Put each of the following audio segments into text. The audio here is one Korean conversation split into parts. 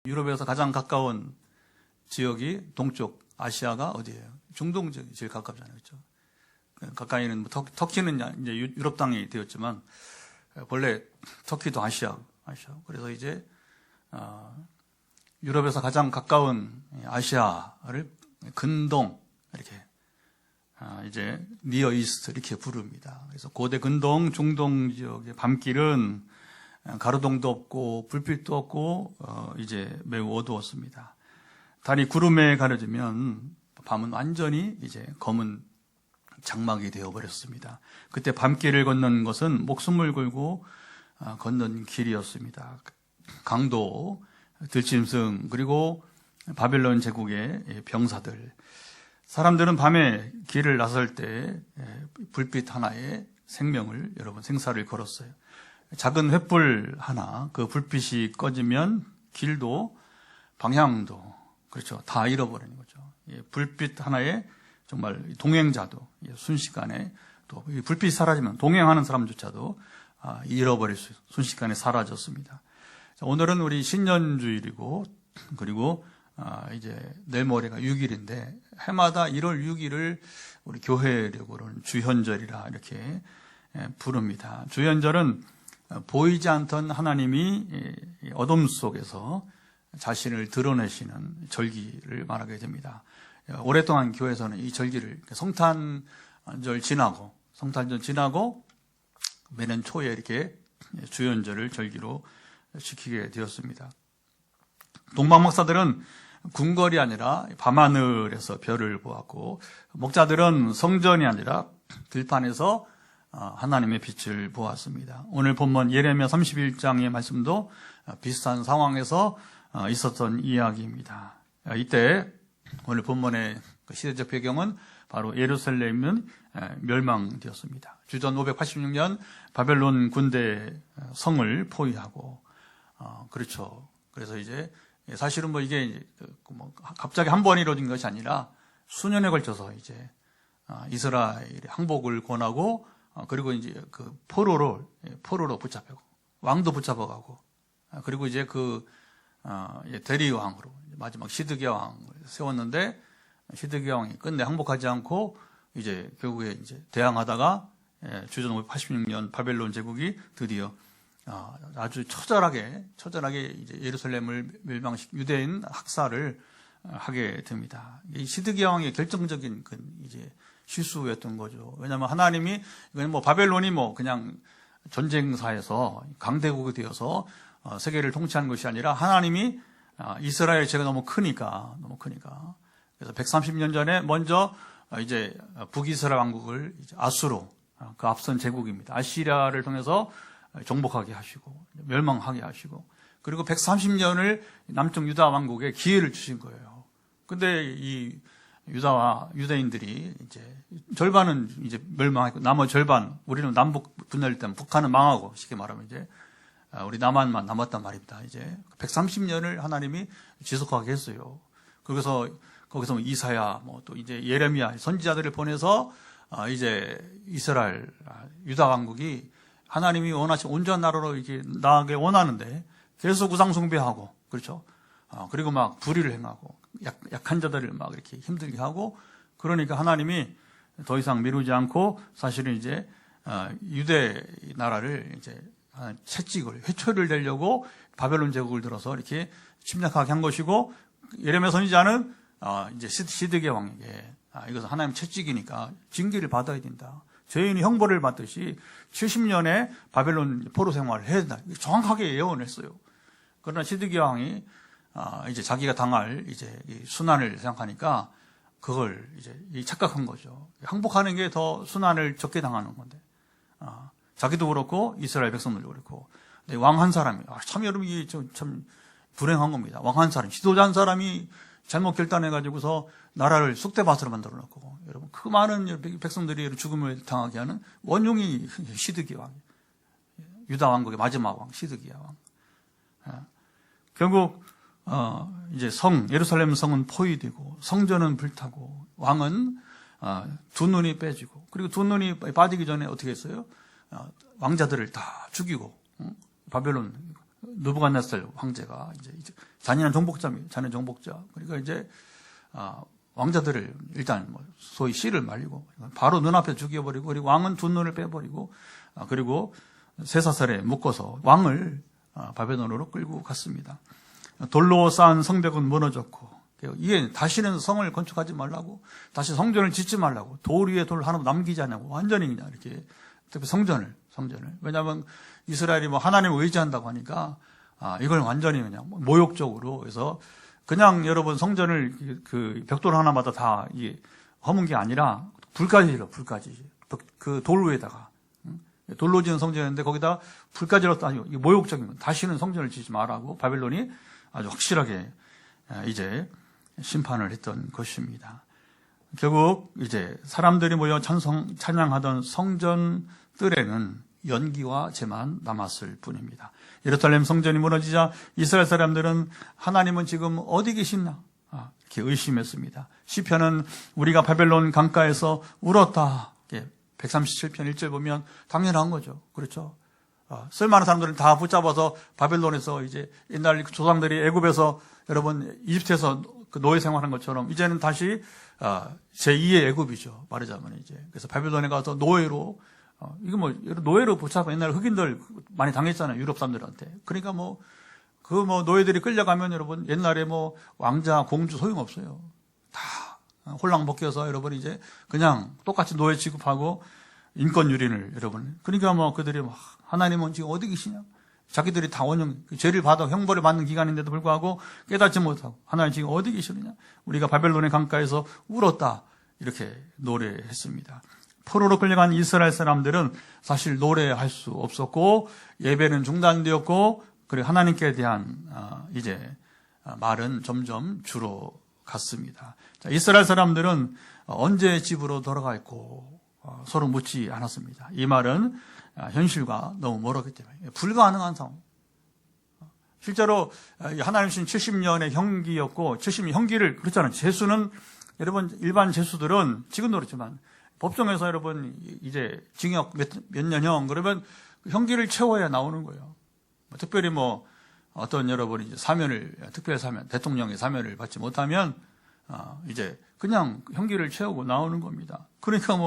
유럽에서 가장 가까운 지역이 동쪽 아시아가 어디예요? 중동 지역이 제일 가깝잖아요. 그렇죠? 가까이는 터키는 이제 유럽 땅이 되었지만 원래 터키도 아시아. 그래서 이제 유럽에서 가장 가까운 아시아를 근동 이렇게 이제 니어 이스트 이렇게 부릅니다. 그래서 고대 근동, 중동 지역의 밤길은 가로등도 없고 불빛도 없고 이제 매우 어두웠습니다. 달이 구름에 가려지면 밤은 완전히 이제 검은 장막이 되어버렸습니다. 그때 밤길을 걷는 것은 목숨을 걸고 걷는 길이었습니다. 강도, 들짐승, 그리고 바벨론 제국의 병사들. 사람들은 밤에 길을 나설 때 불빛 하나에 생명을, 여러분, 생사를 걸었어요. 작은 횃불 하나, 그 불빛이 꺼지면 길도 방향도, 그렇죠, 다 잃어버리는 거죠. 불빛 하나에 정말 동행자도 순식간에, 또 불빛이 사라지면 동행하는 사람조차도 잃어버릴 수, 순식간에 사라졌습니다. 오늘은 우리 신년주일이고, 그리고 이제 내일 모레가 6일인데 해마다 1월 6일을 우리 교회력으로는 주현절이라 이렇게 부릅니다. 주현절은 보이지 않던 하나님이 어둠 속에서 자신을 드러내시는 절기를 말하게 됩니다. 오랫동안 교회에서는 이 절기를 성탄절 지나고 매년 초에 이렇게 주현절을 절기로 지키게 되었습니다. 동방 목사들은 궁궐이 아니라 밤하늘에서 별을 보았고, 목자들은 성전이 아니라 들판에서 하나님의 빛을 보았습니다. 오늘 본문 예레미야 31장의 말씀도 비슷한 상황에서 있었던 이야기입니다. 이때 오늘 본문의 시대적 배경은 바로 예루살렘은 멸망되었습니다. 주전 586년 바벨론 군대 성을 포위하고, 그렇죠. 그래서 이제 사실은 이게 갑자기 한 번 이루어진 것이 아니라 수년에 걸쳐서 이제 이스라엘의 항복을 권하고, 그리고 이제 그 포로로 붙잡고, 왕도 붙잡아가고, 그리고 이제 대리왕으로 마지막 시드기야 왕을 세웠는데, 시드기야 왕이 끝내 항복하지 않고 이제 결국에 이제 대항하다가 주전 586년 바벨론 제국이 드디어 아주 처절하게 이제 예루살렘을 유대인 학살을 하게 됩니다. 이 시드기야 왕의 결정적인 이제 실수였던 거죠. 왜냐하면 하나님이, 이건 바벨론이 그냥 전쟁사에서 강대국이 되어서 세계를 통치한 것이 아니라 하나님이 이스라엘 제가 너무 크니까 그래서 130년 전에 먼저 이제 북이스라엘 왕국을 이제 아수로, 그 앞선 제국입니다, 아시리아를 통해서 정복하게 하시고 멸망하게 하시고, 그리고 130년을 남쪽 유다 왕국에 기회를 주신 거예요. 근데 이 유대인들이 이제 절반은 이제 멸망했고, 나머지 절반, 우리는 남북 분열일 때 북한은 망하고, 쉽게 말하면 이제 우리 남한만 남았단 말입니다. 이제 130년을 하나님이 지속하게 했어요. 그래서 거기서 이사야, 또 이제 예레미야 선지자들을 보내서 이제 이스라엘, 유다 왕국이 하나님이 원하신 온전한 나라로 이렇게 나아가게 원하는데 계속 우상 숭배하고, 그렇죠? 그리고 막 불의를 행하고 약한 자들을 막 이렇게 힘들게 하고, 그러니까 하나님이 더 이상 미루지 않고 사실은 이제 유대 나라를 이제 회초를 내려고 바벨론 제국을 들어서 이렇게 침략하게 한 것이고, 예레미야 선지자는 이제 시드기야 왕에게 이것은 하나님 채찍이니까 징계를 받아야 된다, 죄인이 형벌을 받듯이 70년의 바벨론 포로 생활을 해야 된다, 정확하게 예언했어요. 그러나 시드기야 왕이 이제 자기가 당할 이제 이 순환을 생각하니까 그걸 이제 착각한 거죠. 항복하는 게 더 순환을 적게 당하는 건데, 자기도 그렇고 이스라엘 백성들도 그렇고. 왕 한 사람이, 참 여러분 이게 참 불행한 겁니다. 왕 한 사람, 지도자 한 사람이 잘못 결단해가지고서 나라를 쑥대밭으로 만들어 놓고, 여러분 그 많은 백성들이 죽음을 당하게 하는 원흉이 시드기야 왕, 유다 왕국의 마지막 왕 시드기야 왕. 결국 이제 예루살렘 성은 포위되고 성전은 불타고 왕은 두 눈이 빼지고, 그리고 두 눈이 빠지기 전에 어떻게 했어요? 왕자들을 다 죽이고, 바벨론 느부갓네살 황제가 이제 잔인한 정복자입니다. 잔인한 정복자. 그러니까 이제 왕자들을 일단 소위 씨를 말리고 바로 눈앞에 죽여버리고, 그리고 왕은 두 눈을 빼버리고, 그리고 쇠사슬에 묶어서 왕을 바벨론으로 끌고 갔습니다. 돌로 쌓은 성벽은 무너졌고, 이게 다시는 성을 건축하지 말라고, 다시 성전을 짓지 말라고, 돌 위에 돌 하나 남기지 않냐고, 완전히 그냥 이렇게, 특히 성전을. 왜냐하면 이스라엘이 하나님을 의지한다고 하니까, 이걸 완전히 그냥 모욕적으로 해서, 그냥 여러분 성전을 그 벽돌 하나마다 다 이게 허문 게 아니라, 불까지로, 그 돌 위에다가, 돌로 지은 성전이었는데 거기다 불까지로 아니고, 이게 모욕적인 건, 다시는 성전을 짓지 말라고 바벨론이 아주 확실하게 이제 심판을 했던 것입니다. 결국 이제 사람들이 모여 찬양하던 성전 뜰에는 연기와 재만 남았을 뿐입니다. 예루살렘 성전이 무너지자 이스라엘 사람들은 하나님은 지금 어디 계시나 이렇게 의심했습니다. 시편은 우리가 바벨론 강가에서 울었다. 137편 1절 보면 당연한 거죠. 그렇죠? 쓸만한 사람들을 다 붙잡아서 바벨론에서 이제 옛날 조상들이 애굽에서 여러분 이집트에서 그 노예 생활한 것처럼 이제는 다시 제2의 애굽이죠. 말하자면 이제 그래서 바벨론에 가서 노예로 이거 노예로 붙잡아 옛날 흑인들 많이 당했잖아요. 유럽 사람들한테. 그러니까 노예들이 끌려가면 여러분 옛날에 왕자 공주 소용없어요. 다 홀랑 벗겨서 여러분 이제 그냥 똑같이 노예 취급하고 인권 유린을 여러분. 그러니까 그들이 하나님은 지금 어디 계시냐? 자기들이 다 죄를 받아 형벌을 받는 기간인데도 불구하고 깨닫지 못하고 하나님 지금 어디 계시느냐? 우리가 바벨론의 강가에서 울었다. 이렇게 노래했습니다. 포로로 끌려간 이스라엘 사람들은 사실 노래할 수 없었고 예배는 중단되었고 그리고 하나님께 대한 이제 말은 점점 줄어갔습니다. 자, 이스라엘 사람들은 언제 집으로 돌아갈고 서로 묻지 않았습니다. 이 말은 현실과 너무 멀었기 때문에 불가능한 상황. 실제로 하나님 주신 70년의 형기였고 70년 형기를 그렇잖아요. 제수는 여러분 일반 제수들은 지금도 그렇지만 법정에서 여러분 이제 징역 몇 년형 그러면 형기를 채워야 나오는 거예요. 특별히 어떤 여러분이 이제 특별 사면, 대통령의 사면을 받지 못하면 이제 그냥 형기를 채우고 나오는 겁니다. 그러니까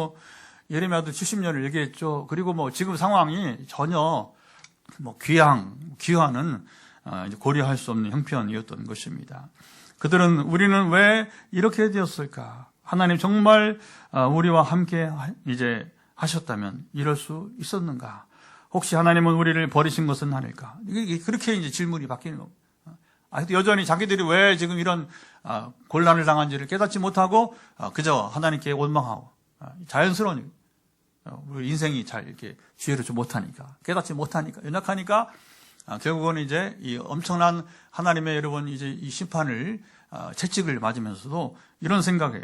예레미야도 70년을 얘기했죠. 그리고 지금 상황이 전혀 귀환은 이제 고려할 수 없는 형편이었던 것입니다. 그들은 우리는 왜 이렇게 되었을까? 하나님 정말 우리와 함께 이제 하셨다면 이럴 수 있었는가? 혹시 하나님은 우리를 버리신 것은 아닐까? 그렇게 이제 질문이 바뀌는 겁니다. 여전히 자기들이 왜 지금 이런 곤란을 당한지를 깨닫지 못하고 그저 하나님께 원망하고 자연스러운 우리 인생이 잘 이렇게 지혜를 좀 못하니까 깨닫지 못하니까 연약하니까 결국은 이제 이 엄청난 하나님의 여러분 이제 이 심판을 채찍을 맞으면서도 이런 생각에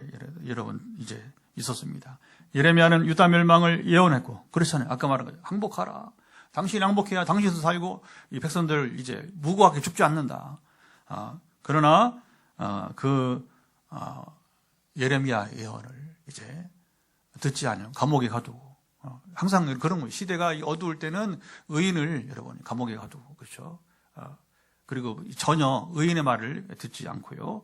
여러분 이제 있었습니다. 예레미야는 유다 멸망을 예언했고 그렇잖아요. 아까 말한 거죠. 항복하라. 당신이 항복해야 당신도 살고 이 백성들 이제 무고하게 죽지 않는다. 그러나 예레미야 예언을 이제 듣지 않으면 감옥에 가두고 항상 그런 거예요. 시대가 어두울 때는 의인을 여러분 감옥에 가두고 그렇죠. 그리고 전혀 의인의 말을 듣지 않고요.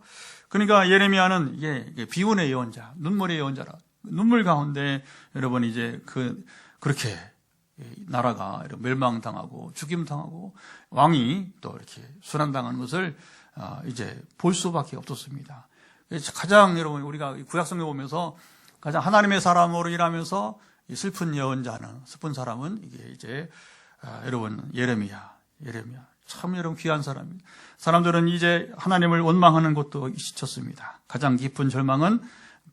그러니까 예레미야는 이게 비운의 예언자, 눈물의 예언자라. 눈물 가운데 여러분 이제 그렇게 나라가 멸망당하고 죽임당하고 왕이 또 이렇게 순환당하는 것을 이제 볼 수밖에 없었습니다. 가장 여러분 우리가 구약성경 보면서 가장 하나님의 사람으로 일하면서 슬픈 예언자는 슬픈 사람은 이게 이제 여러분 예레미야 참 여러분 귀한 사람입니다. 사람들은 이제 하나님을 원망하는 것도 잊혔습니다. 가장 깊은 절망은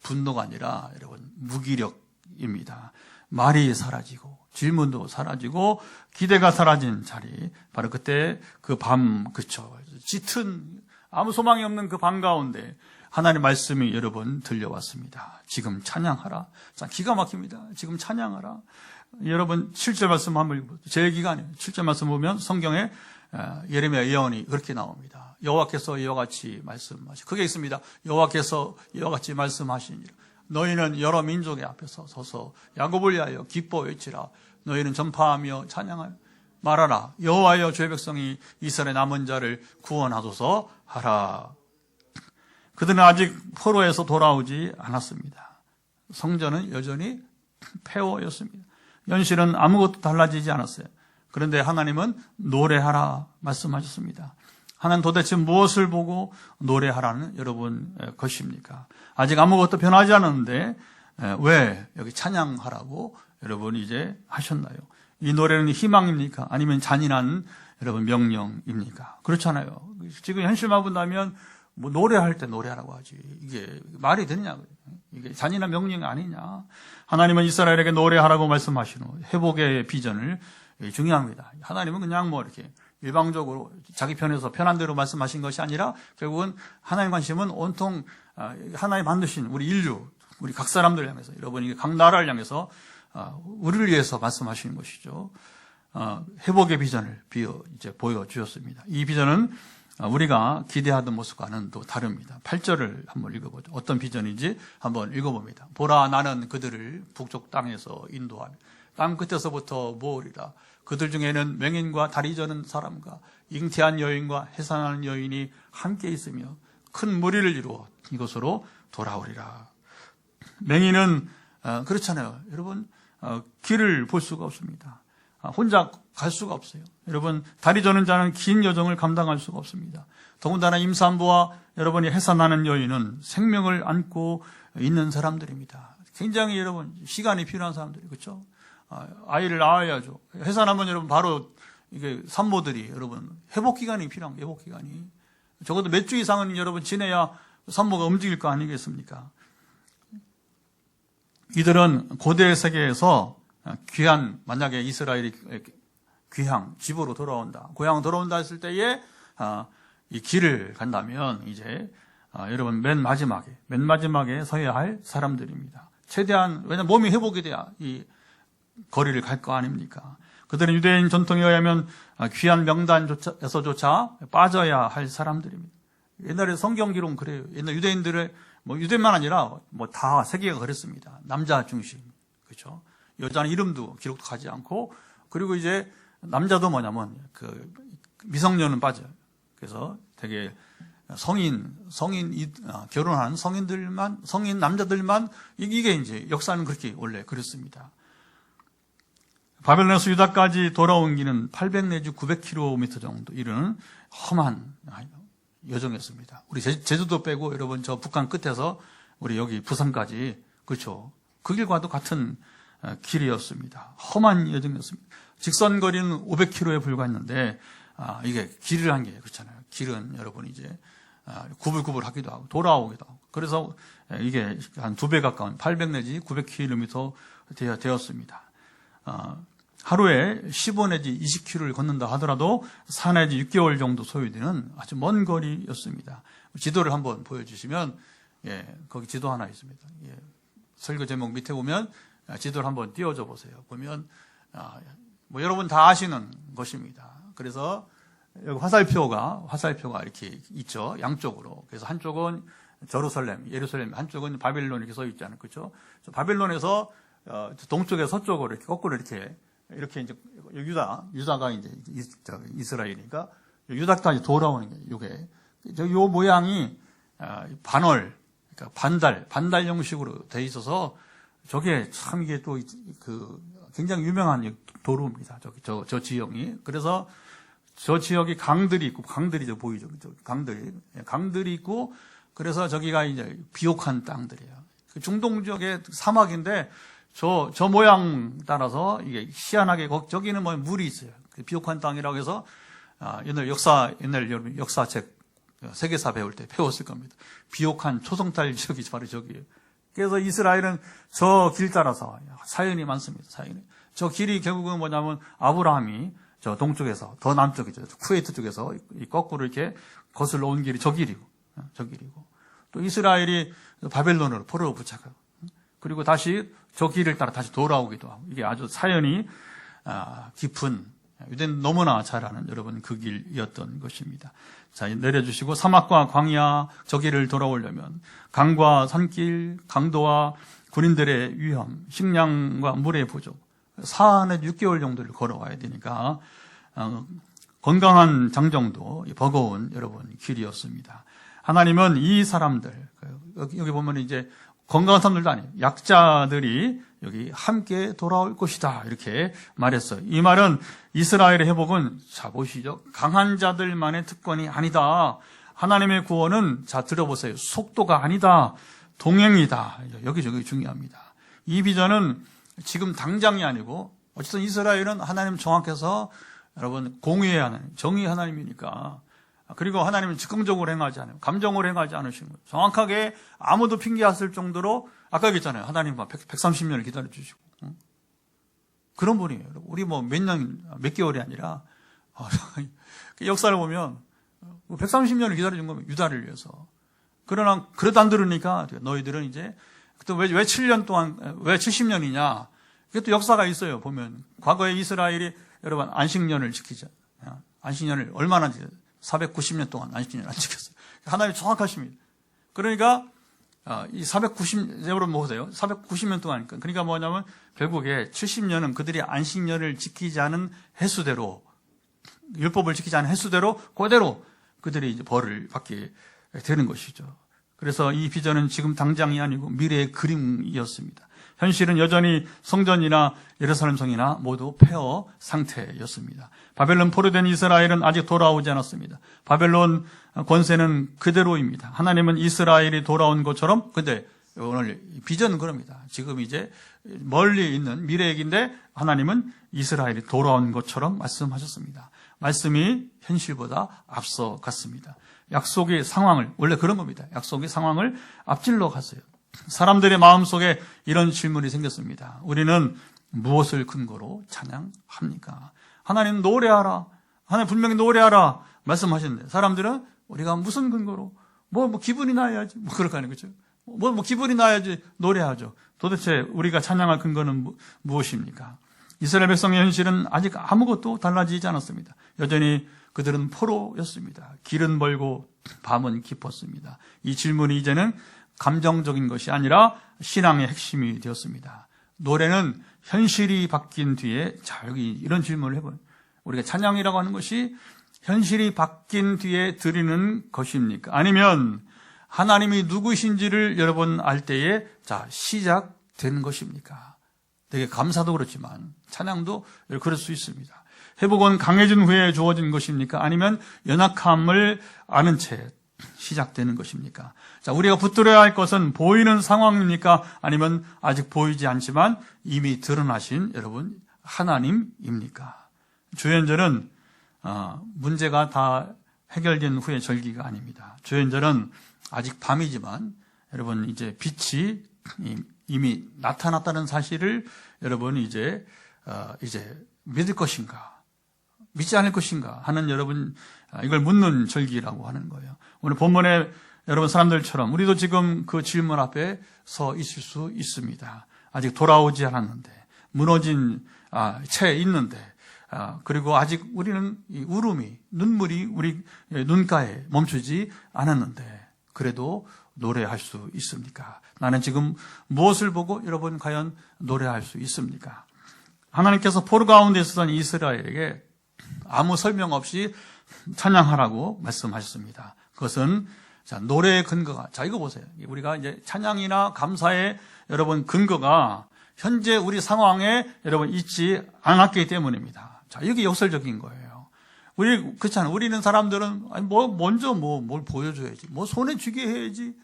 분노가 아니라 여러분 무기력입니다. 말이 사라지고 질문도 사라지고 기대가 사라진 자리 바로 그때 그 밤 그쵸 짙은 아무 소망이 없는 그 밤 가운데 하나님의 말씀이 여러분 들려왔습니다. 지금 찬양하라. 자, 기가 막힙니다. 지금 찬양하라. 여러분 7절 말씀 한번 읽어보세요. 제 기간이에요. 7절 말씀 보면 성경에 예레미야 예언이 그렇게 나옵니다. 여호와께서 이와 같이 말씀하시. 그게 있습니다. 여호와께서 이와 같이 말씀하시니라. 너희는 여러 민족의 앞에서 서서 야곱을 위하여 기뻐 외치라. 너희는 전파하며 찬양하여. 말하라. 여호와여 주의 백성이 이스라엘 남은 자를 구원하소서 하라. 그들은 아직 포로에서 돌아오지 않았습니다. 성전은 여전히 폐허였습니다. 현실은 아무것도 달라지지 않았어요. 그런데 하나님은 노래하라 말씀하셨습니다. 하나님 도대체 무엇을 보고 노래하라는 여러분 것입니까? 아직 아무것도 변하지 않았는데 왜 여기 찬양하라고 여러분 이제 하셨나요? 이 노래는 희망입니까? 아니면 잔인한 여러분 명령입니까? 그렇잖아요. 지금 현실만 본다면 뭐 노래할 때 노래하라고 하지. 이게 말이 되느냐? 이게 잔인한 명령이 아니냐? 하나님은 이스라엘에게 노래하라고 말씀하시는 회복의 비전을 중요합니다. 하나님은 그냥 뭐 이렇게 일방적으로 자기 편에서 편한 대로 말씀하신 것이 아니라 결국은 하나님 관심은 온통 하나님 만드신 우리 인류, 우리 각 사람들 향해서 여러분이 각 나라를 향해서 우리를 위해서 말씀하시는 것이죠. 회복의 비전을 이제 보여주셨습니다. 이 비전은 우리가 기대하던 모습과는 또 다릅니다. 8절을 한번 읽어보죠. 어떤 비전인지 한번 읽어봅니다. 보라, 나는 그들을 북쪽 땅에서 인도하며 땅 끝에서부터 모으리라. 그들 중에는 맹인과 다리 저는 사람과 잉태한 여인과 해산하는 여인이 함께 있으며 큰 무리를 이루어 이곳으로 돌아오리라. 맹인은 그렇잖아요. 여러분 길을 볼 수가 없습니다. 혼자 갈 수가 없어요. 여러분 다리 저는 자는 긴 여정을 감당할 수가 없습니다. 더군다나 임산부와 여러분이 해산하는 여인은 생명을 안고 있는 사람들입니다. 굉장히 여러분 시간이 필요한 사람들이 그렇죠? 아이를 낳아야죠. 해산하면 여러분 바로 이게 산모들이 여러분 회복 기간이 필요한 회복 기간이 적어도 몇 주 이상은 여러분 지내야 산모가 움직일 거 아니겠습니까? 이들은 고대 세계에서 귀한 만약에 이스라엘이 귀향 집으로 돌아온다, 고향 돌아온다 했을 때에 이 길을 간다면 이제 여러분 맨 마지막에 서야 할 사람들입니다. 최대한 왜냐면 몸이 회복이 돼야 이 거리를 갈 거 아닙니까? 그들은 유대인 전통에 의하면 귀한 명단에서조차 빠져야 할 사람들입니다. 옛날에 성경 기록은 그래요. 옛날 유대인들의 유대만 아니라 다 세계가 그랬습니다. 남자 중심, 그렇죠? 여자는 이름도 기록도 가지 않고 그리고 이제 남자도 뭐냐면 그 미성년은 빠져요. 그래서 되게 결혼한 성인 남자들만 이게 이제 역사는 그렇게 원래 그랬습니다. 바벨론에서 유다까지 돌아온 길은 800 내지 900km 정도 이르는 험한 여정이었습니다. 우리 제주도 빼고 여러분 저 북한 끝에서 우리 여기 부산까지 그렇죠. 그 길과도 같은 길이었습니다. 험한 여정이었습니다. 직선 거리는 500km에 불과했는데 이게 길을 한 게 그렇잖아요. 길은 여러분 이제 구불구불하기도 하고 돌아오기도 하고 그래서 이게 한 2배 가까운 800 내지 900km 되었습니다. 하루에 15 내지 20km를 걷는다 하더라도 4 내지 6개월 정도 소요되는 아주 먼 거리였습니다. 지도를 한번 보여주시면 거기 지도 하나 있습니다. 설교 제목 밑에 보면 지도를 한번 띄워줘 보세요. 보면 여러분 다 아시는 것입니다. 그래서 여기 화살표가 이렇게 있죠. 양쪽으로. 그래서 한쪽은 예루살렘, 한쪽은 바벨론 이렇게 써 있지 않아요. 그렇죠? 바벨론에서 동쪽에 서쪽으로 이렇게 거꾸로 이렇게 이제 유다가 이제 이스라엘이니까 유다까지 돌아오는 게 요게 요 모양이 그러니까 반달 형식으로 돼 있어서 저게 참 이게 또 굉장히 유명한 도로입니다. 저 지역이. 그래서 저 지역이 강들이 있고, 강들이 보이죠. 강들이 있고, 그래서 저기가 이제 비옥한 땅들이에요. 중동 지역의 사막인데, 저 모양 따라서 이게 희한하게, 저기는 물이 있어요. 비옥한 땅이라고 해서, 옛날 여러분 역사책, 세계사 배울 때 배웠을 겁니다. 비옥한 초성탈 지역이 바로 저기예요. 그래서 이스라엘은 저 길 따라서 사연이 많습니다. 저 길이 결국은 뭐냐면 아브라함이 저 동쪽에서 더 남쪽이죠. 쿠웨이트 쪽에서 거꾸로 이렇게 거슬러 온 길이 저 길이고 또 이스라엘이 바벨론으로 포로로 붙잡아요. 그리고 다시 저 길을 따라 다시 돌아오기도 하고 이게 아주 사연이 깊은 유대는 너무나 잘 아는 여러분 그 길이었던 것입니다. 자, 내려주시고 사막과 광야 저 길을 돌아오려면 강과 산길, 강도와 군인들의 위험, 식량과 물의 부족 4 내지 6개월 정도를 걸어와야 되니까 건강한 장정도 버거운 여러분 길이었습니다. 하나님은 이 사람들, 여기 보면 이제 건강한 사람들도 아니에요. 약자들이 여기 함께 돌아올 것이다. 이렇게 말했어요. 이 말은 이스라엘의 회복은, 자, 보시죠. 강한 자들만의 특권이 아니다. 하나님의 구원은, 자, 들어보세요. 속도가 아니다. 동행이다. 여기저기 중요합니다. 이 비전은 지금 당장이 아니고, 어쨌든 이스라엘은 하나님 정확해서 여러분 공의의 하나님, 정의의 하나님이니까, 그리고 하나님은 즉흥적으로 행하지 않아요. 감정으로 행하지 않으시는 거예요. 정확하게 아무도 핑계했을 정도로, 아까 얘기했잖아요. 하나님 130년을 기다려주시고. 그런 분이에요. 우리 몇 개월이 아니라, 역사를 보면 130년을 기다려준 거면 유다를 위해서. 그러나, 그래도 안 들으니까 너희들은 이제, 또 왜 7년 동안, 왜 70년이냐. 이게 또 역사가 있어요. 보면. 과거에 이스라엘이 여러분 안식년을 지키자. 안식년을 얼마나 490년 동안 안식년을 안 지켰어요. 하나님이 정확하십니다. 그러니까 이 490, 보세요. 490년 동안. 그러니까 뭐냐면 결국에 70년은 그들이 안식년을 지키지 않은 횟수대로, 율법을 지키지 않은 횟수대로 그대로 그들이 이제 벌을 받게 되는 것이죠. 그래서 이 비전은 지금 당장이 아니고 미래의 그림이었습니다. 현실은 여전히 성전이나 예루살렘 성이나 모두 폐허 상태였습니다. 바벨론 포로된 이스라엘은 아직 돌아오지 않았습니다. 바벨론 권세는 그대로입니다. 하나님은 이스라엘이 돌아온 것처럼, 근데 오늘 비전은 그럽니다. 지금 이제 멀리 있는 미래 얘기인데 하나님은 이스라엘이 돌아온 것처럼 말씀하셨습니다. 말씀이 현실보다 앞서갔습니다. 약속의 상황을, 원래 그런 겁니다. 약속의 상황을 앞질러 갔어요. 사람들의 마음속에 이런 질문이 생겼습니다. 우리는 무엇을 근거로 찬양합니까? 하나님 노래하라. 하나님 분명히 노래하라 말씀하셨는데 사람들은 우리가 무슨 근거로 기분이 나야지 그렇게 하는 거죠. 기분이 나야지 노래하죠. 도대체 우리가 찬양할 근거는 무엇입니까? 이스라엘 백성의 현실은 아직 아무것도 달라지지 않았습니다. 여전히 그들은 포로였습니다. 길은 멀고 밤은 깊었습니다. 이 질문이 이제는 감정적인 것이 아니라 신앙의 핵심이 되었습니다. 노래는 현실이 바뀐 뒤에, 자, 여기 이런 질문을 해봐요. 우리가 찬양이라고 하는 것이 현실이 바뀐 뒤에 드리는 것입니까? 아니면 하나님이 누구신지를 여러분 알 때에, 자, 시작되는 것입니까? 되게 감사도 그렇지만 찬양도 그럴 수 있습니다. 회복은 강해진 후에 주어진 것입니까? 아니면 연약함을 아는 채 시작되는 것입니까? 자, 우리가 붙들어야 할 것은 보이는 상황입니까? 아니면 아직 보이지 않지만 이미 드러나신 여러분 하나님입니까? 주연절은 문제가 다 해결된 후의 절기가 아닙니다. 주연절은 아직 밤이지만 여러분 이제 빛이 이미 나타났다는 사실을 여러분 이제 믿을 것인가? 믿지 않을 것인가 하는 여러분 이걸 묻는 절기라고 하는 거예요. 오늘 본문에 여러분 사람들처럼 우리도 지금 그 질문 앞에 서 있을 수 있습니다. 아직 돌아오지 않았는데 무너진 채 있는데 그리고 아직 우리는 이 울음이 눈물이 우리 눈가에 멈추지 않았는데 그래도 노래할 수 있습니까? 나는 지금 무엇을 보고 여러분 과연 노래할 수 있습니까? 하나님께서 포로 가운데 있었던 이스라엘에게 아무 설명 없이 찬양하라고 말씀하셨습니다. 그것은 노래의 근거가, 자, 이거 보세요. 우리가 이제 찬양이나 감사의 여러분 근거가 현재 우리 상황에 여러분 있지 않았기 때문입니다. 자, 이게 역설적인 거예요. 그렇잖아요. 우리는 사람들은 먼저 뭘 보여줘야지. 손에 쥐게 해야지.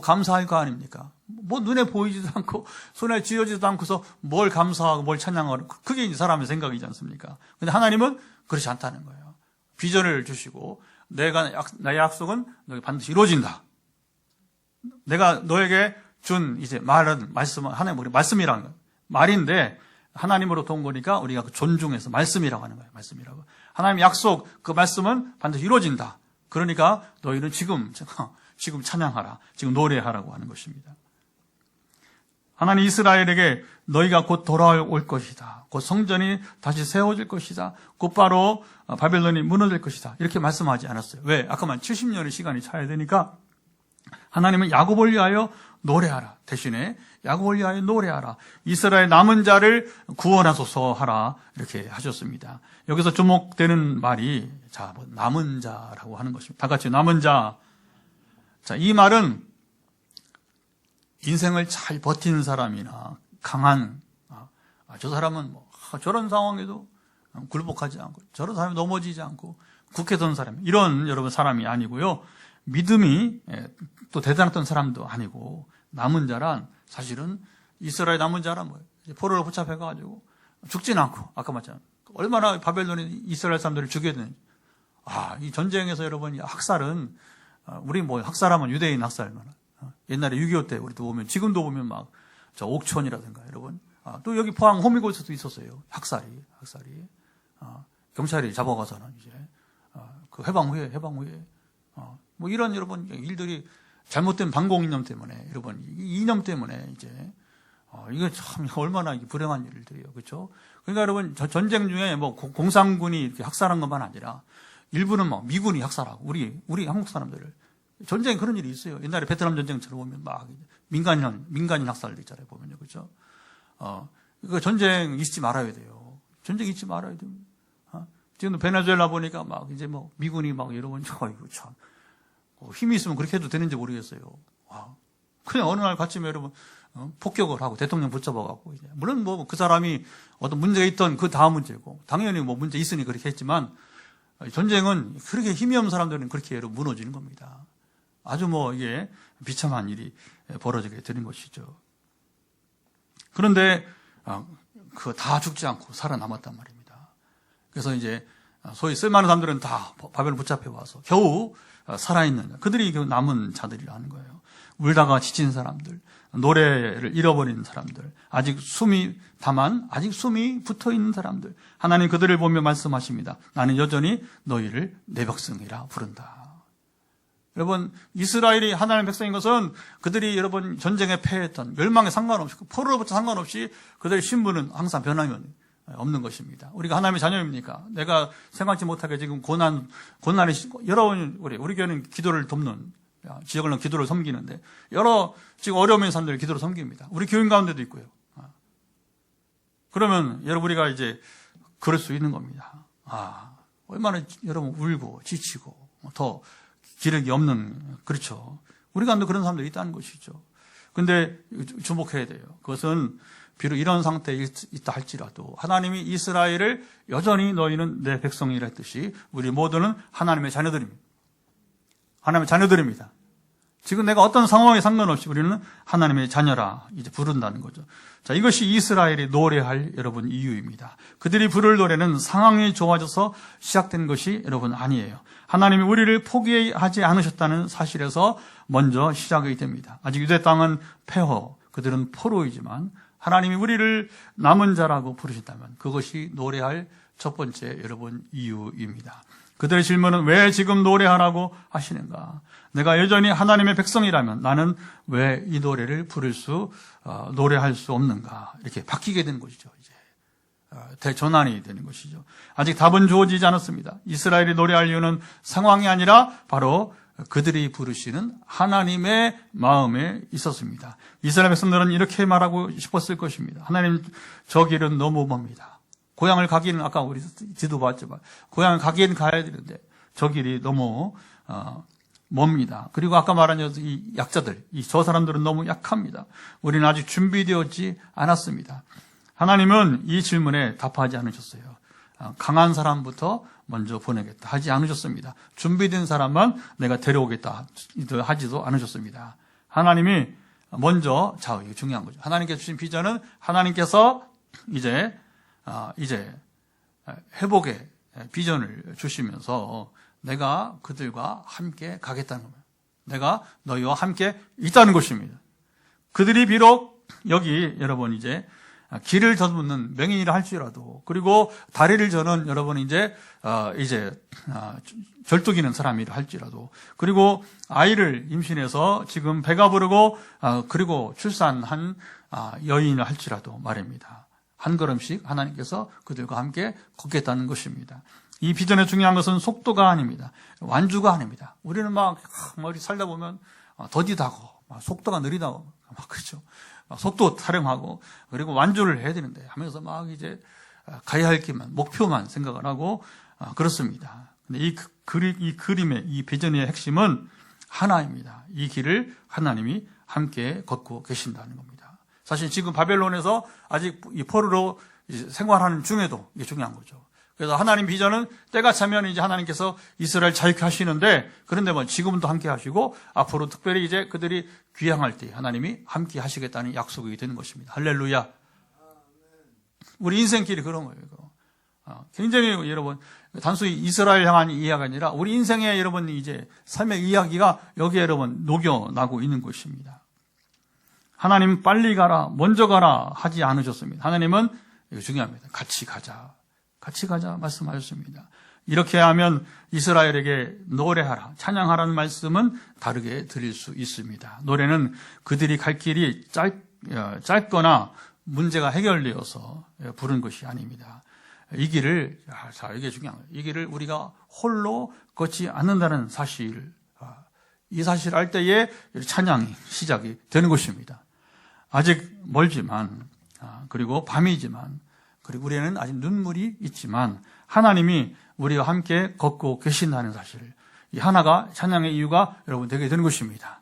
감사할 거 아닙니까? 눈에 보이지도 않고, 손에 쥐어지도 않고서 뭘 감사하고 뭘 찬양하고, 그게 이제 사람의 생각이지 않습니까? 근데 하나님은 그렇지 않다는 거예요. 비전을 주시고, 나의 약속은 너에게 반드시 이루어진다. 내가 너에게 준 이제 하나님 우리 말씀이라는 거예요. 말인데, 하나님으로부터 온 거니까 우리가 존중해서 말씀이라고 하는 거예요. 말씀이라고. 하나님의 약속, 그 말씀은 반드시 이루어진다. 그러니까 너희는 지금 찬양하라. 지금 노래하라고 하는 것입니다. 하나님 이스라엘에게 너희가 곧 돌아올 것이다. 곧 성전이 다시 세워질 것이다. 곧바로 바벨론이 무너질 것이다. 이렇게 말씀하지 않았어요. 왜? 아까만 70년의 시간이 차야 되니까 하나님은 야곱을 위하여 노래하라. 대신에 야곱을 위하여 노래하라. 이스라엘 남은 자를 구원하소서 하라. 이렇게 하셨습니다. 여기서 주목되는 말이 남은 자라고 하는 것입니다. 다 같이 남은 자. 자, 이 말은 인생을 잘 버틴 사람이나 강한 저 사람은 저런 상황에도 굴복하지 않고 저런 사람이 넘어지지 않고 굳게 선 사람 이런 여러분 사람이 아니고요. 믿음이 또 대단했던 사람도 아니고 남은 자란 사실은 이스라엘 남은 자란 뭐예요? 포로로 붙잡혀가지고 죽지는 않고 아까 말했잖아요. 얼마나 바벨론이 이스라엘 사람들을 죽여야 되는지. 이 전쟁에서 여러분 학살은 우리 학살하면 유대인 학살만 옛날에 6.25 때 우리도 보면 지금도 보면 막 저 옥천이라든가 여러분 또 여기 포항 호미곶에서도 있었어요. 학살이 경찰이 잡아가서는 이제 그 해방 후에 뭐 이런 여러분 일들이 잘못된 반공 이념 때문에 여러분 이 이념 때문에 이제 이거 참 얼마나 불행한 일들이에요, 그렇죠? 그러니까 여러분 전쟁 중에 뭐 공산군이 이렇게 학살한 것만 아니라 일부는 막 미군이 학살하고 우리 한국 사람들을 전쟁에 그런 일이 있어요. 옛날에 베트남 전쟁처럼 보면 막 민간인 학살도 있잖아요, 보면요, 그렇죠? 이거 전쟁 잊지 말아야 돼요. 전쟁 잊지 말아야 됩니다. 지금 베네수엘라 보니까 막 이제 뭐 미군이 막 여러분 이거 참 힘이 있으면 그렇게 해도 되는지 모르겠어요. 그냥 어느 날 같이 여러분 폭격을 하고 대통령 붙잡아갖고 이제 물론 뭐 그 사람이 어떤 문제가 있던 그 다음 문제고 당연히 뭐 문제 있으니 그렇게 했지만 전쟁은 그렇게 힘이 없는 사람들은 그렇게 여러분 무너지는 겁니다. 아주 뭐 이게 비참한 일이 벌어지게 되는 것이죠. 그런데 그거 다 죽지 않고 살아남았단 말입니다. 그래서 이제 소위 쓸만한 사람들은 다 바벨론 붙잡혀 와서 겨우 살아있는 그들이 겨우 남은 자들이라는 거예요. 울다가 지친 사람들, 노래를 잃어버린 사람들, 아직 숨이 붙어있는 사람들, 하나님 그들을 보며 말씀하십니다. 나는 여전히 너희를 내 백성이라 부른다. 여러분, 이스라엘이 하나님의 백성인 것은 그들이 여러분 전쟁에 패했던 멸망에 상관없이 포로로부터 상관없이 그들의 신분은 항상 변함이 없는 것입니다. 우리가 하나님의 자녀입니까? 내가 생각지 못하게 지금 고난이 우리 교회는 기도를 돕는 지역을 기도를 섬기는데 여러 지금 어려운 사람들 기도를 섬깁니다. 우리 교인 가운데도 있고요. 그러면 여러분 우리가 이제 그럴 수 있는 겁니다. 얼마나 여러분 울고 지치고 더 기력이 없는 그렇죠. 우리 가운데 그런 사람들이 있다는 것이죠. 근데 주목해야 돼요. 그것은 비록 이런 상태에 있다 할지라도 하나님이 이스라엘을 여전히 너희는 내 백성이라 했듯이 우리 모두는 하나님의 자녀들입니다. 하나님의 자녀들입니다. 지금 내가 어떤 상황에 상관없이 우리는 하나님의 자녀라 이제 부른다는 거죠. 자, 이것이 이스라엘이 노래할 여러분 이유입니다. 그들이 부를 노래는 상황이 좋아져서 시작된 것이 여러분 아니에요. 하나님이 우리를 포기하지 않으셨다는 사실에서 먼저 시작이 됩니다. 아직 유대 땅은 폐허, 그들은 포로이지만 하나님이 우리를 남은 자라고 부르신다면 그것이 노래할 첫 번째 여러분 이유입니다. 그들의 질문은 왜 지금 노래하라고 하시는가? 내가 여전히 하나님의 백성이라면 나는 왜 이 노래를 노래할 수 없는가? 이렇게 바뀌게 되는 것이죠. 이제 대전환이 되는 것이죠. 아직 답은 주어지지 않았습니다. 이스라엘이 노래할 이유는 상황이 아니라 바로 그들이 부르시는 하나님의 마음에 있었습니다. 이스라엘 백성들은 이렇게 말하고 싶었을 것입니다. 하나님, 저 길은 너무 멉니다. 고향을 가기는 아까 우리 지도 봤지만 고향을 가기는 가야 되는데 저 길이 너무 멉니다. 그리고 아까 말한 이 약자들, 저 사람들은 너무 약합니다. 우리는 아직 준비되었지 않았습니다. 하나님은 이 질문에 답하지 않으셨어요. 강한 사람부터 먼저 보내겠다 하지 않으셨습니다. 준비된 사람만 내가 데려오겠다 하지도 않으셨습니다. 하나님이 먼저, 자, 이거 중요한 거죠. 하나님께서 주신 비전은 하나님께서 이제 회복의 비전을 주시면서 내가 그들과 함께 가겠다는 겁니다. 내가 너희와 함께 있다는 것입니다. 그들이 비록 여기 여러분 이제 길을 더듬는 맹인이라 할지라도 그리고 다리를 저는 여러분 이제 절뚝이는 사람이라 할지라도 그리고 아이를 임신해서 지금 배가 부르고 그리고 출산한 여인이라 할지라도 말입니다. 한 걸음씩 하나님께서 그들과 함께 걷겠다는 것입니다. 이 비전의 중요한 것은 속도가 아닙니다. 완주가 아닙니다. 우리는 막 살다 보면 더디다고, 속도가 느리다고, 막 그렇죠. 속도 타령하고, 그리고 완주를 해야 되는데 하면서 막 이제 가야 할 길만, 목표만 생각을 하고, 그렇습니다. 근데 이 그림의, 이 비전의 핵심은 하나입니다. 이 길을 하나님이 함께 걷고 계신다는 겁니다. 사실 지금 바벨론에서 아직 이 포로로 생활하는 중에도 이게 중요한 거죠. 그래서 하나님 비전은 때가 차면 이제 하나님께서 이스라엘 자유케 하시는데, 그런데 뭐 지금도 함께 하시고 앞으로 특별히 이제 그들이 귀향할 때 하나님이 함께 하시겠다는 약속이 되는 것입니다. 할렐루야. 우리 인생길이 그런 거예요. 굉장히 여러분, 단순히 이스라엘 향한 이야기가 아니라 우리 인생의 여러분 이제 삶의 이야기가 여기에 여러분 녹여나고 있는 것입니다. 하나님 빨리 가라, 먼저 가라 하지 않으셨습니다. 하나님은, 이거 중요합니다. 같이 가자 말씀하셨습니다. 이렇게 하면 이스라엘에게 노래하라, 찬양하라는 말씀은 다르게 드릴 수 있습니다. 노래는 그들이 갈 길이 짧거나 문제가 해결되어서 부른 것이 아닙니다. 이 길을, 이게 중요한 거예요. 이 길을 우리가 홀로 걷지 않는다는 사실, 이 사실을 알 때에 찬양이 시작이 되는 것입니다. 아직 멀지만, 그리고 밤이지만, 그리고 우리는 아직 눈물이 있지만 하나님이 우리와 함께 걷고 계신다는 사실, 이 하나가 찬양의 이유가 여러분 되게 되는 것입니다.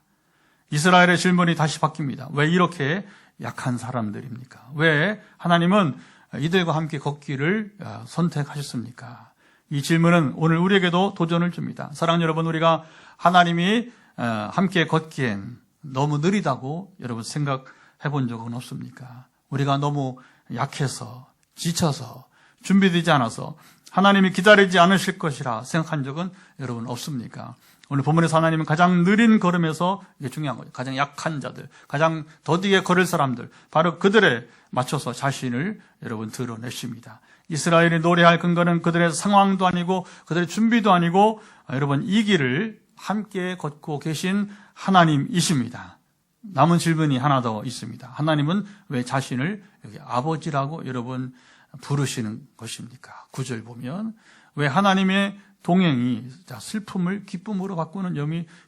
이스라엘의 질문이 다시 바뀝니다. 왜 이렇게 약한 사람들입니까? 왜 하나님은 이들과 함께 걷기를 선택하셨습니까? 이 질문은 오늘 우리에게도 도전을 줍니다. 사랑하는 여러분, 우리가 하나님이 함께 걷기엔 너무 느리다고 여러분 생각해 본 적은 없습니까? 우리가 너무 약해서, 지쳐서, 준비되지 않아서 하나님이 기다리지 않으실 것이라 생각한 적은 여러분 없습니까? 오늘 본문에서 하나님은 가장 느린 걸음에서, 이게 중요한 거죠. 가장 약한 자들, 가장 더디게 걸을 사람들, 바로 그들에 맞춰서 자신을 여러분 드러내십니다. 이스라엘이 노래할 근거는 그들의 상황도 아니고 그들의 준비도 아니고 여러분 이 길을 함께 걷고 계신 하나님이십니다. 남은 질문이 하나 더 있습니다. 하나님은 왜 자신을 여기 아버지라고 여러분 부르시는 것입니까? 9절 보면 왜 하나님의 동행이 슬픔을 기쁨으로 바꾸는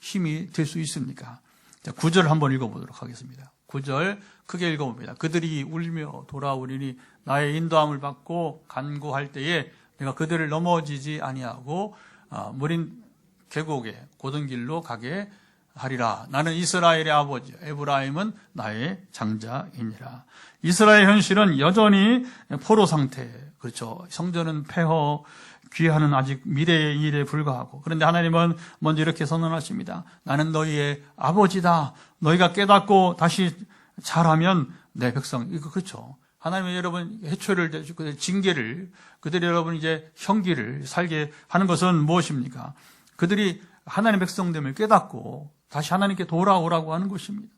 힘이 될 수 있습니까? 9절 한번 읽어보도록 하겠습니다. 9절 크게 읽어봅니다. 그들이 울며 돌아오리니 나의 인도함을 받고 간구할 때에 내가 그들을 넘어지지 아니하고 무린 계곡에 곧은 길로 가게 하리라. 나는 이스라엘의 아버지, 에브라임은 나의 장자이니라. 이스라엘 현실은 여전히 포로 상태, 그렇죠. 성전은 폐허, 귀하는 아직 미래의 일에 불과하고, 그런데 하나님은 먼저 이렇게 선언하십니다. 나는 너희의 아버지다. 너희가 깨닫고 다시 잘하면 내 백성, 이거 그렇죠. 하나님은 여러분 해초를 그들 징계를, 그들이 여러분 이제 형기를 살게 하는 것은 무엇입니까? 그들이 하나님의 백성됨을 깨닫고 다시 하나님께 돌아오라고 하는 것입니다.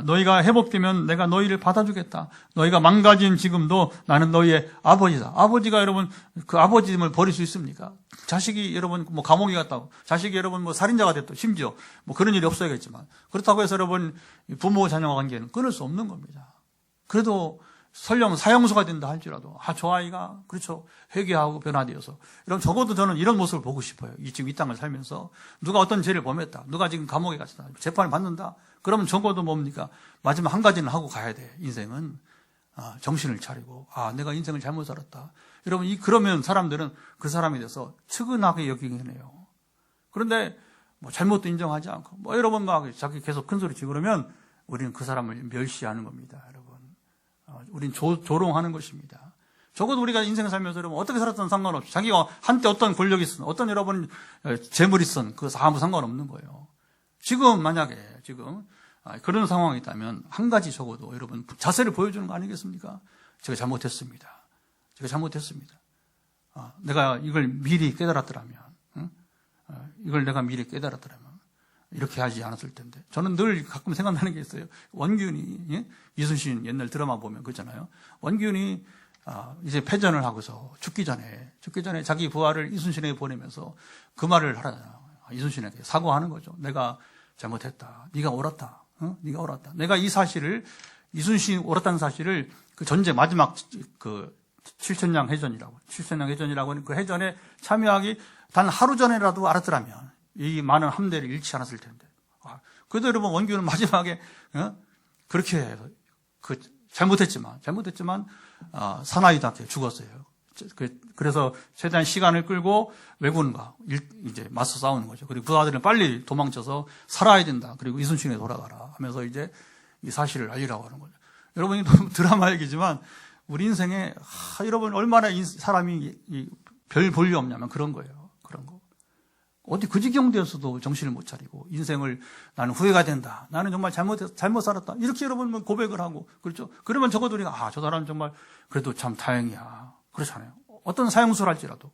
너희가 회복되면 내가 너희를 받아주겠다. 너희가 망가진 지금도 나는 너희의 아버지다. 아버지가 여러분 그 아버지임을 버릴 수 있습니까? 자식이 여러분 뭐 감옥에 갔다고, 자식이 여러분 뭐 살인자가 됐다, 심지어 뭐 그런 일이 없어야겠지만, 그렇다고 해서 여러분 부모 자녀 관계는 끊을 수 없는 겁니다. 그래도 설령 사형수가 된다 할지라도 저 아이가 그렇죠 회개하고 변화되어서, 이런 적어도 저는 이런 모습을 보고 싶어요. 지금 이 땅을 살면서 누가 어떤 죄를 범했다, 누가 지금 감옥에 갔다, 재판을 받는다, 그러면 적어도 뭡니까? 마지막 한 가지는 하고 가야 돼. 인생은 정신을 차리고 내가 인생을 잘못 살았다. 여러분 그러면 사람들은 그 사람에 대해서 측은하게 여기긴 해요. 그런데 뭐 잘못도 인정하지 않고 뭐 여러분 막 자기 계속 큰 소리 치고 그러면 우리는 그 사람을 멸시하는 겁니다, 여러분. 우린 조롱하는 것입니다. 적어도 우리가 인생을 살면서 여러분 어떻게 살았든 상관없이, 자기가 한때 어떤 권력이 있든 어떤 여러분 재물이 있든 그것은 아무 상관없는 거예요. 지금 만약에 그런 상황이 있다면 한 가지 적어도 여러분 자세를 보여주는 거 아니겠습니까? 제가 잘못했습니다. 내가 이걸 미리 깨달았더라면, 이걸 내가 미리 깨달았더라면 이렇게 하지 않았을 텐데. 저는 늘 가끔 생각나는 게 있어요. 원균이, 이순신 옛날 드라마 보면 그렇잖아요. 원균이 이제 패전을 하고서 죽기 전에 자기 부하를 이순신에게 보내면서 그 말을 하잖아요. 이순신에게 사과하는 거죠. 내가 잘못했다. 네가 옳았다. 네가 옳았다. 내가 이 사실을, 이순신이 옳았다는 사실을 그 전쟁 마지막 그 7천량 해전이라고 하는 그 해전에 참여하기 단 하루 전에라도 알았더라면 이 많은 함대를 잃지 않았을 텐데. 그래도 여러분 원균은 마지막에 그렇게 잘못했지만 사나이답게 죽었어요. 그래서 최대한 시간을 끌고 왜군과 이제 맞서 싸우는 거죠. 그리고 부하들은 빨리 도망쳐서 살아야 된다. 그리고 이순신에 돌아가라 하면서 이제 이 사실을 알리라고 하는 거죠. 여러분이 너무 드라마 얘기지만 우리 인생에 여러분 얼마나 사람이 별 볼 일 없냐면 그런 거예요. 그런 거. 어디 그 지경 되어서도 정신을 못 차리고 인생을 나는 후회가 된다. 나는 정말 잘못 살았다. 이렇게 여러분 고백을 하고 그렇죠. 그러면 적어도 우리가 저 사람 정말 그래도 참 다행이야. 그렇잖아요. 어떤 사형수랄지라도.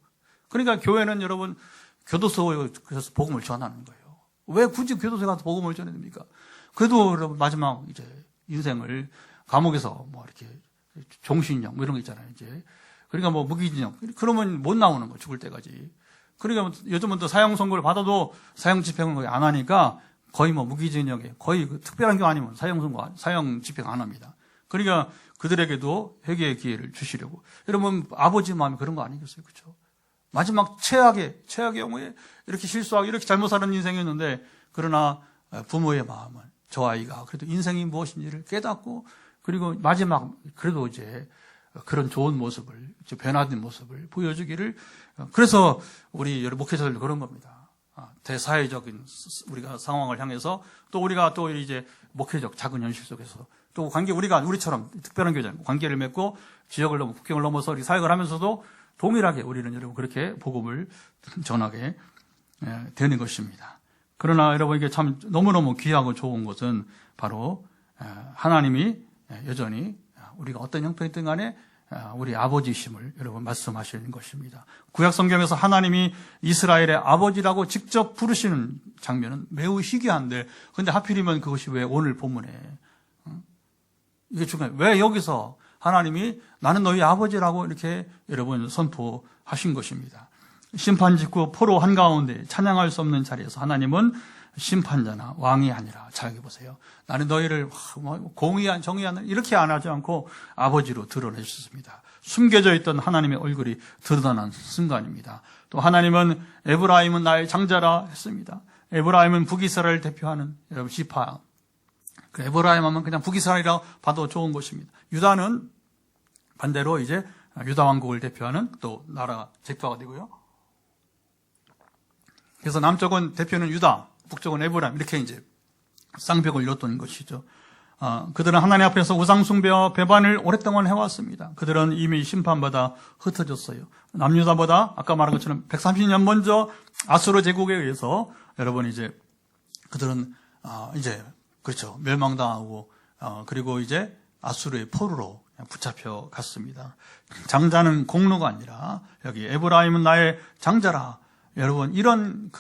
그러니까 교회는 여러분 교도소에서 복음을 전하는 거예요. 왜 굳이 교도소에 가서 복음을 전해야 됩니까? 그래도 여러분 마지막 이제 인생을 감옥에서 뭐 이렇게 종신형 뭐 이런 거 있잖아요. 이제 그러니까 뭐 무기징역 그러면 못 나오는 거 죽을 때까지. 그러니까 요즘은 또 사형 선고를 받아도 사형 집행을 거의 안 하니까 거의 뭐 무기징역에 거의 특별한 경우 아니면 사형 집행 안 합니다. 그러니까 그들에게도 회개의 기회를 주시려고. 여러분 아버지 마음이 그런 거 아니겠어요, 그렇죠? 마지막 최악의 경우에 이렇게 실수하고 이렇게 잘못 사는 인생이었는데 그러나 부모의 마음은 저 아이가 그래도 인생이 무엇인지를 깨닫고 그리고 마지막 그래도 이제 그런 좋은 모습을 변화된 모습을 보여주기를. 그래서 우리 여러 목회자들도 그런 겁니다. 대사회적인 우리가 상황을 향해서 또 우리가 또 이제 목회적 작은 현실 속에서 또 우리처럼 특별한 교제 관계를 맺고 지역을 넘어 국경을 넘어서 우리 사역을 하면서도 동일하게 우리는 여러분 그렇게 복음을 전하게 되는 것입니다. 그러나 여러분 이게 참 너무너무 귀하고 좋은 것은 바로 하나님이 여전히 우리가 어떤 형편이든 간에 우리 아버지심을 여러분 말씀하시는 것입니다. 구약 성경에서 하나님이 이스라엘의 아버지라고 직접 부르시는 장면은 매우 희귀한데 근데 하필이면 그것이 왜 오늘 본문에 이게 중요해요. 왜 여기서 하나님이 나는 너희 아버지라고 이렇게 여러분 선포하신 것입니다. 심판 직후 포로 한가운데 찬양할 수 없는 자리에서 하나님은 심판자나 왕이 아니라 잘 보세요. 나는 너희를 공의한 정의한 이렇게 안 하지 않고 아버지로 드러내셨습니다. 숨겨져 있던 하나님의 얼굴이 드러나는 순간입니다. 또 하나님은 에브라임은 나의 장자라 했습니다. 에브라임은 북이스라엘을 대표하는 여러분 지파. 에브라임 하면 그냥 북이스라엘이라고 봐도 좋은 것입니다. 유다는 반대로 이제 유다 왕국을 대표하는 또 나라 제도가 되고요. 그래서 남쪽은 대표는 유다, 북쪽은 에브라임 이렇게 이제 쌍벽을 이뤘던 것이죠. 그들은 하나님 앞에서 우상숭배와 배반을 오랫동안 해왔습니다. 그들은 이미 심판받아 흩어졌어요. 남유다보다 아까 말한 것처럼 130년 먼저 아수르 제국에 의해서 여러분 이제 그들은 이제 그렇죠 멸망당하고 그리고 이제 아수르의 포로로 붙잡혀 갔습니다. 장자는 공로가 아니라 여기 에브라임은 나의 장자라. 여러분 이런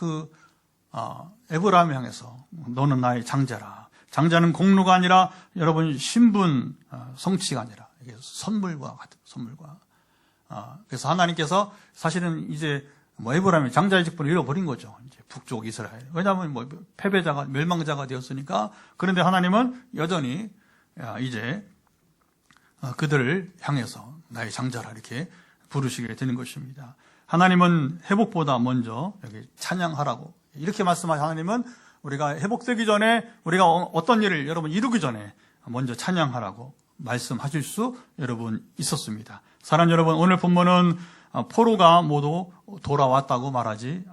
에브라임을 향해서 너는 나의 장자라. 장자는 공로가 아니라 여러분 신분 성취가 아니라 이게 선물과 같은 선물과. 그래서 하나님께서 사실은 이제 에브라임의 장자의 직분을 잃어버린 거죠. 이제 북쪽 이스라엘. 왜냐하면 패배자가 멸망자가 되었으니까. 그런데 하나님은 여전히 이제 그들을 향해서 나의 장자라 이렇게 부르시게 되는 것입니다. 하나님은 회복보다 먼저 여기 찬양하라고 이렇게 말씀하신 하나님은 우리가 회복되기 전에 우리가 어떤 일을 여러분 이루기 전에 먼저 찬양하라고 말씀하실 수 여러분 있었습니다. 사랑 여러분 오늘 본문은 포로가 모두 돌아왔다고 말하지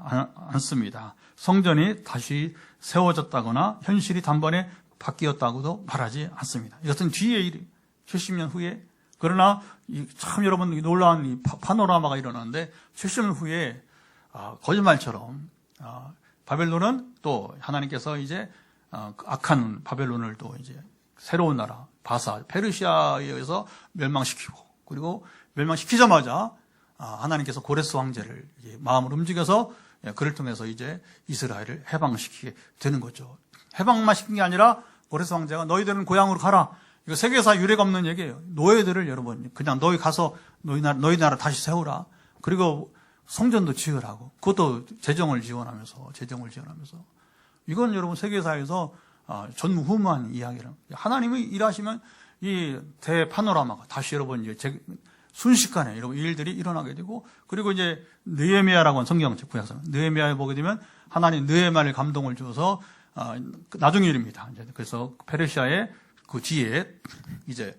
않습니다. 성전이 다시 세워졌다거나 현실이 단번에 바뀌었다고도 말하지 않습니다. 이것은 뒤의 일이 70년 후에. 그러나 참 여러분 놀라운 이 파노라마가 일어나는데 70년 후에 거짓말처럼 바벨론은 또 하나님께서 이제 악한 바벨론을 또 이제 새로운 나라 바사 페르시아에 의해서 멸망시키고 그리고 멸망시키자마자 하나님께서 고레스 황제를 마음을 움직여서 그를 통해서 이제 이스라엘을 해방시키게 되는 거죠. 해방만 시킨 게 아니라 고레스 황제가 너희들은 고향으로 가라. 이거 세계사 유례가 없는 얘기예요. 노예들을 여러분 그냥 너희 가서 너희 나라 다시 세우라. 그리고 성전도 지으라고. 그것도 재정을 지원하면서 이건 여러분 세계사에서 전무후무한 이야기를. 하나님이 일하시면 이 대파노라마가 다시 여러분 이제 순식간에 이런 일들이 일어나게 되고 그리고 이제 느헤미야라고 하는 성경 구약서 느헤미야에 보게 되면 하나님 느헤미야를 감동을 주어서 나중 일입니다. 그래서 페르시아의 그 뒤에 이제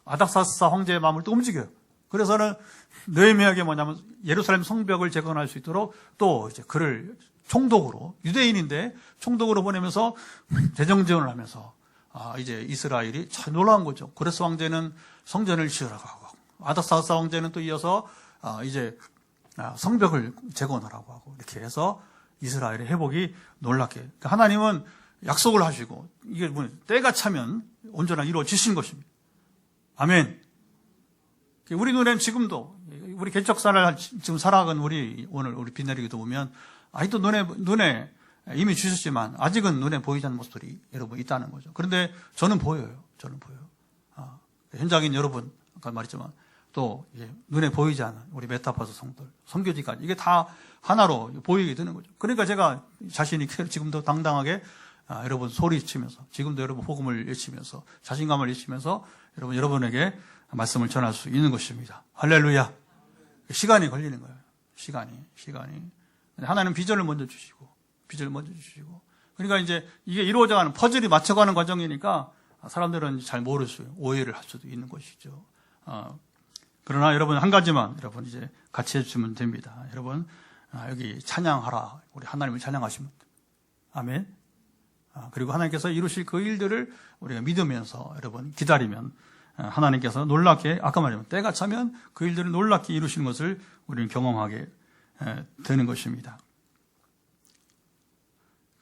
아닥사스다 황제의 마음을 또 움직여요. 그래서는 느헤미야에게 뭐냐면 예루살렘 성벽을 재건할 수 있도록 또 이제 그를 총독으로, 유대인인데 총독으로 보내면서 재정 지원을 하면서 이제 이스라엘이 참 놀라운 거죠. 고레스 황제는 성전을 지으라고 하고, 아닥사스다 황제는 또 이어서 이제 성벽을 재건하라고 하고, 이렇게 해서 이스라엘의 회복이 놀랍게. 그러니까 하나님은 약속을 하시고, 이게 뭐 때가 차면 온전하게 이루어지신 것입니다. 아멘. 우리 눈에는 지금도, 우리 개척사를 지금 살아가는 오늘 우리 비 내리기도 보면, 아직도 눈에 이미 주셨지만, 아직은 눈에 보이지 않는 모습들이 여러분 있다는 거죠. 그런데 저는 보여요. 저는 보여요. 현장인 여러분, 아까 말했지만, 또 눈에 보이지 않는 우리 메타파스 성도들, 선교지까지 이게 다 하나로 보이게 되는 거죠. 그러니까 제가 자신이 지금도 당당하게 여러분 소리치면서, 지금도 여러분 복음을 외치면서, 자신감을 외치면서 여러분에게 말씀을 전할 수 있는 것입니다. 할렐루야. 시간이 걸리는 거예요. 시간이. 하나님은 비전을 먼저 주시고. 그러니까 이제 이게 이루어져가는 퍼즐이 맞춰가는 과정이니까 사람들은 잘 모를 수, 오해를 할 수도 있는 것이죠. 그러나 여러분 한 가지만 여러분 이제 같이 해주시면 됩니다. 여러분 여기 찬양하라. 우리 하나님을 찬양하시면 됩니다. 아멘. 그리고 하나님께서 이루실 그 일들을 우리가 믿으면서 여러분 기다리면 하나님께서 놀랍게, 아까 말했지만 때가 차면 그 일들을 놀랍게 이루시는 것을 우리는 경험하게 되는 것입니다.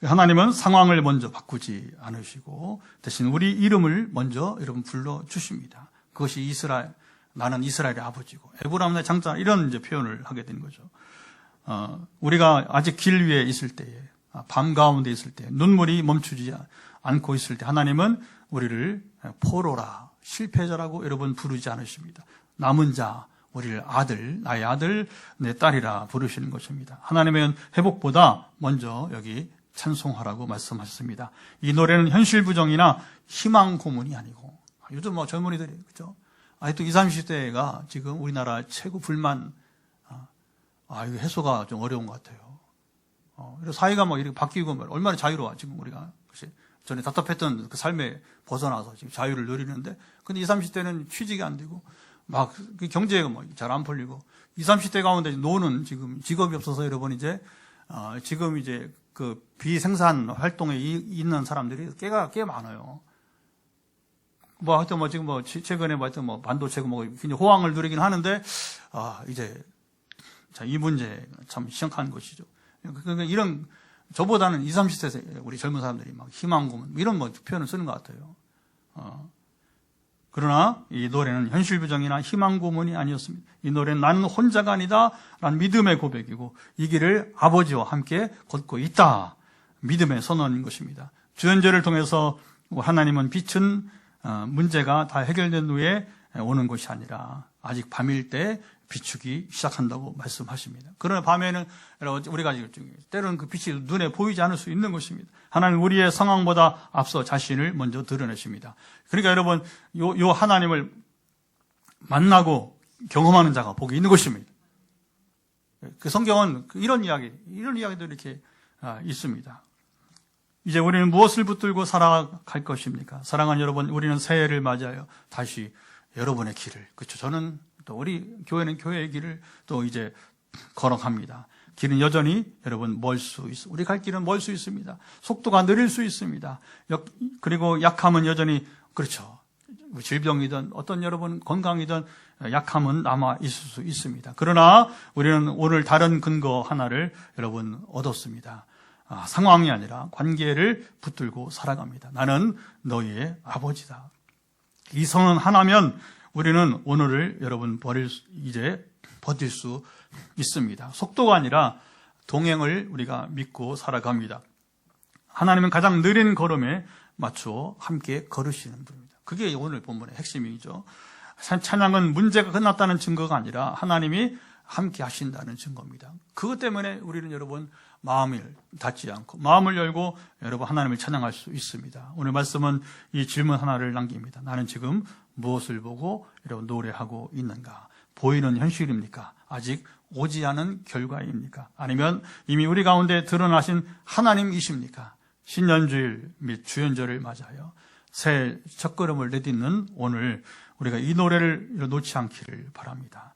하나님은 상황을 먼저 바꾸지 않으시고 대신 우리 이름을 먼저 여러분 불러주십니다. 그것이 나는 이스라엘의 아버지고 에브라임의 장자, 이런 이제 표현을 하게 되는 거죠. 우리가 아직 길 위에 있을 때에, 밤 가운데 있을 때, 눈물이 멈추지 않고 있을 때 하나님은 우리를 포로라, 실패자라고 여러분 부르지 않으십니다. 남은 자, 우리를 아들, 나의 아들, 내 딸이라 부르시는 것입니다. 하나님의 회복보다 먼저 여기 찬송하라고 말씀하셨습니다. 이 노래는 현실 부정이나 희망 고문이 아니고, 요즘 뭐 젊은이들이, 그죠? 또 20, 30대가 지금 우리나라 최고 불만, 이거 해소가 좀 어려운 것 같아요. 그래서 사회가 뭐 이렇게 바뀌고, 얼마나 자유로워, 지금 우리가. 그치? 전에 답답했던 그 삶에 벗어나서 지금 자유를 누리는데, 근데 20, 30대는 취직이 안 되고, 막, 그 경제가 뭐 잘 안 풀리고, 20, 30대 가운데 노는 지금 직업이 없어서 여러분 이제, 지금 이제 그 비생산 활동에 있는 사람들이 꽤 많아요. 뭐 하여튼 뭐 지금 뭐 최근에 뭐 하여튼 뭐 반도체고 뭐 굉장히 호황을 누리긴 하는데, 이제, 자, 이 문제 참 심각한 것이죠. 그러니까 이런, 저보다는 20, 30대 우리 젊은 사람들이 막 희망 고문, 이런 뭐 표현을 쓰는 것 같아요. 그러나 이 노래는 현실 부정이나 희망 고문이 아니었습니다. 이 노래는 나는 혼자가 아니다 라는 믿음의 고백이고, 이 길을 아버지와 함께 걷고 있다, 믿음의 선언인 것입니다. 주연절을 통해서 하나님은 빛은 문제가 다 해결된 후에 오는 것이 아니라 아직 밤일 때 비추기 시작한다고 말씀하십니다. 그러나 밤에는 여러분 우리가 때로는 그 빛이 눈에 보이지 않을 수 있는 것입니다. 하나님 우리의 상황보다 앞서 자신을 먼저 드러내십니다. 그러니까 여러분 요 하나님을 만나고 경험하는 자가 복이 있는 것입니다. 그 성경은 이런 이야기도 이렇게 있습니다. 이제 우리는 무엇을 붙들고 살아갈 것입니까? 사랑하는 여러분, 우리는 새해를 맞이하여 다시 여러분의 길을, 그렇죠? 저는 또 우리 교회는 교회의 길을 또 이제 걸어갑니다. 길은 여전히 여러분 멀 수 있어. 우리 갈 길은 멀 수 있습니다. 속도가 느릴 수 있습니다. 그리고 약함은 여전히, 그렇죠. 질병이든 어떤 여러분 건강이든 약함은 남아 있을 수 있습니다. 그러나 우리는 오늘 다른 근거 하나를 여러분 얻었습니다. 상황이 아니라 관계를 붙들고 살아갑니다. 나는 너희의 아버지다. 이 선언 하나면 우리는 오늘을 여러분 버틸 수 있습니다. 속도가 아니라 동행을 우리가 믿고 살아갑니다. 하나님은 가장 느린 걸음에 맞추어 함께 걸으시는 분입니다. 그게 오늘 본문의 핵심이죠. 찬양은 문제가 끝났다는 증거가 아니라 하나님이 함께 하신다는 증거입니다. 그것 때문에 우리는 여러분 마음을 닫지 않고 마음을 열고 여러분 하나님을 찬양할 수 있습니다. 오늘 말씀은 이 질문 하나를 남깁니다. 나는 지금 무엇을 보고 여러분 노래하고 있는가? 보이는 현실입니까? 아직 오지 않은 결과입니까? 아니면 이미 우리 가운데 드러나신 하나님이십니까? 신년주일 및 주연절을 맞아요. 새해 첫걸음을 내딛는 오늘 우리가 이 노래를 놓지 않기를 바랍니다.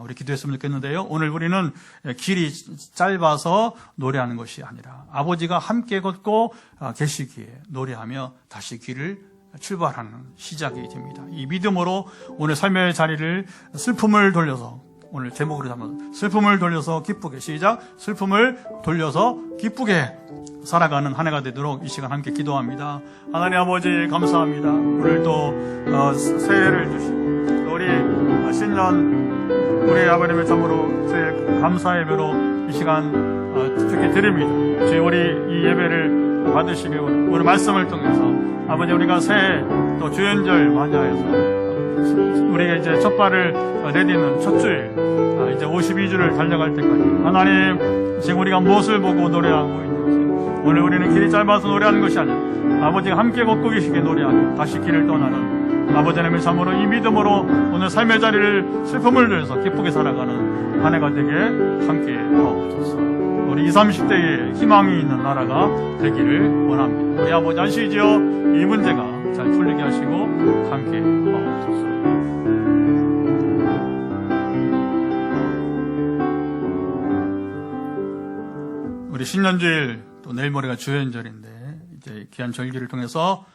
우리 기도했으면 좋겠는데요. 오늘 우리는 길이 짧아서 노래하는 것이 아니라 아버지가 함께 걷고 계시기에 노래하며 다시 길을 출발하는 시작이 됩니다. 이 믿음으로 오늘 삶의 자리를 슬픔을 돌려서, 오늘 제목으로 잡는 슬픔을 돌려서 기쁘게, 시작, 슬픔을 돌려서 기쁘게 살아가는 한 해가 되도록 이 시간 함께 기도합니다. 하나님 아버지 감사합니다. 오늘 또 새해를 주시고 우리 신년 우리 아버님의 참으로 새해 감사 예배로 이 시간 주께 드립니다. 주여, 우리 이 예배를 받으시며 오늘 말씀을 통해서 아버지 우리가 새해 또 주연절 맞이하여서 우리가 이제 첫 발을 내딛는 첫 주일, 이제 52주를 달려갈 때까지 하나님 지금 우리가 무엇을 보고 노래하고 있는지, 오늘 우리는 길이 짧아서 노래하는 것이 아니라 아버지가 함께 걷고 계시기에 노래하며 다시 길을 떠나는 아버지 하나님의 참으로 이 믿음으로 오늘 삶의 자리를 슬픔을 들여서 기쁘게 살아가는 한 해가 되게 함께 하옵소서. 우리 20, 30대에 희망이 있는 나라가 되기를 원합니다. 우리 아버지 아시지요? 이 문제가 잘 풀리게 하시고 함께 하옵소서. 우리 신년주일 또 내일 모레가 주연절인데 이제 귀한 절기를 통해서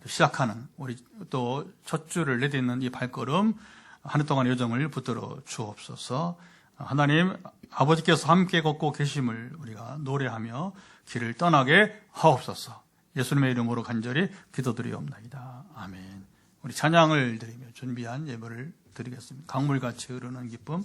시작하는 우리 또 첫 주를 내딛는 이 발걸음 한 해 동안 여정을 붙들어 주옵소서. 하나님 아버지께서 함께 걷고 계심을 우리가 노래하며 길을 떠나게 하옵소서. 예수님의 이름으로 간절히 기도드리옵나이다. 아멘. 우리 찬양을 드리며 준비한 예배를 드리겠습니다. 강물같이 흐르는 기쁨.